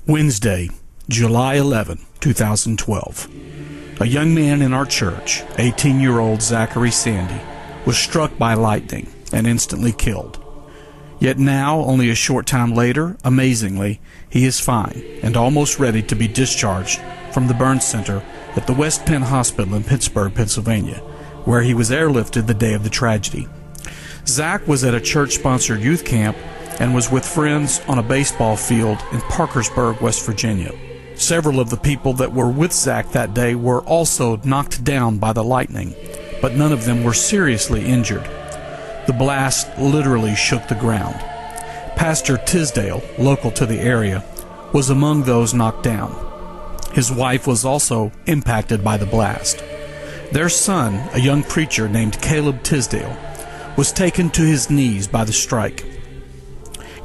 Wednesday, July 11, 2012. A young man in our church, 18-year-old Zachary Sandy, was struck by lightning and instantly killed. Yet now, only a short time later, amazingly, he is fine and almost ready to be discharged from the burn center at the West Penn Hospital in Pittsburgh, Pennsylvania, where he was airlifted the day of the tragedy. Zach was at a church-sponsored youth camp and was with friends on a baseball field in Parkersburg, West Virginia. Several of the people that were with Zach that day were also knocked down by the lightning, but none of them were seriously injured. The blast literally shook the ground. Pastor Tisdale, local to the area, was among those knocked down. His wife was also impacted by the blast. Their son, a young preacher named Caleb Tisdale, was taken to his knees by the strike.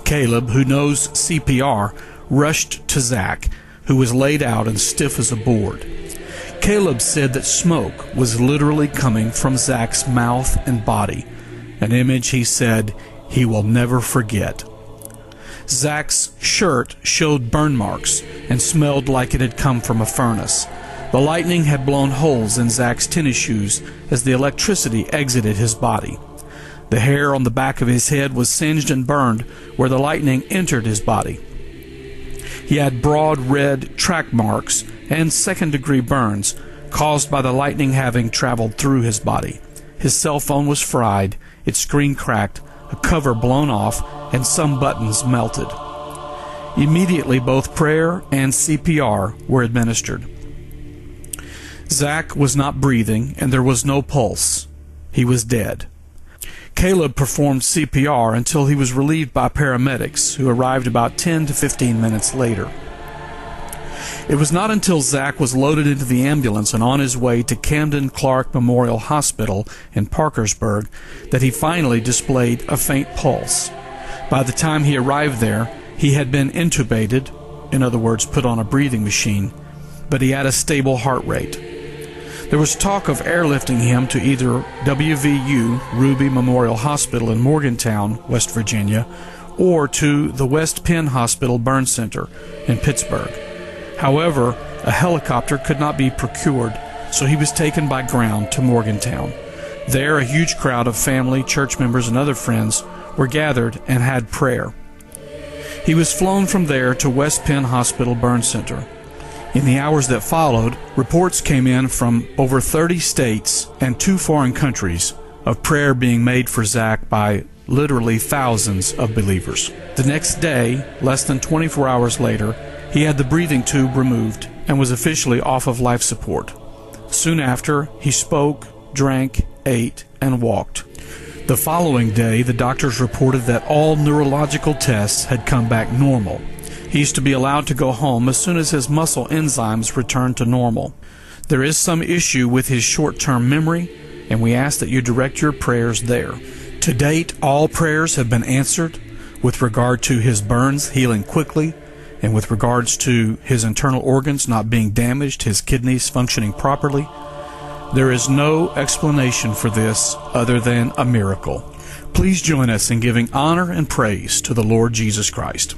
Caleb, who knows CPR, rushed to Zach, who was laid out and stiff as a board. Caleb said that smoke was literally coming from Zach's mouth and body, an image he said he will never forget. Zach's shirt showed burn marks and smelled like it had come from a furnace. The lightning had blown holes in Zach's tennis shoes as the electricity exited his body. The hair on the back of his head was singed and burned where the lightning entered his body. He had broad red track marks and second-degree burns caused by the lightning having traveled through his body. His cell phone was fried, its screen cracked, a cover blown off, and some buttons melted. Immediately, both prayer and CPR were administered. Zach was not breathing, and there was no pulse. He was dead. Caleb performed CPR until he was relieved by paramedics, who arrived about 10 to 15 minutes later. It was not until Zach was loaded into the ambulance and on his way to Camden Clark Memorial Hospital in Parkersburg that he finally displayed a faint pulse. By the time he arrived there, he had been intubated, in other words, put on a breathing machine, but he had a stable heart rate. There was talk of airlifting him to either WVU Ruby Memorial Hospital in Morgantown, West Virginia, or to the West Penn Hospital Burn Center in Pittsburgh. However, a helicopter could not be procured, so he was taken by ground to Morgantown. There, a huge crowd of family, church members, and other friends were gathered and had prayer. He was flown from there to West Penn Hospital Burn Center. In the hours that followed, reports came in from over 30 states and 2 foreign countries of prayer being made for Zach by literally thousands of believers. The next day, less than 24 hours later, he had the breathing tube removed and was officially off of life support. Soon after, he spoke, drank, ate, and walked. The following day, the doctors reported that all neurological tests had come back normal. He is to be allowed to go home as soon as his muscle enzymes return to normal. There is some issue with his short-term memory, and we ask that you direct your prayers there. To date, all prayers have been answered with regard to his burns healing quickly, and with regards to his internal organs not being damaged, his kidneys functioning properly. There is no explanation for this other than a miracle. Please join us in giving honor and praise to the Lord Jesus Christ.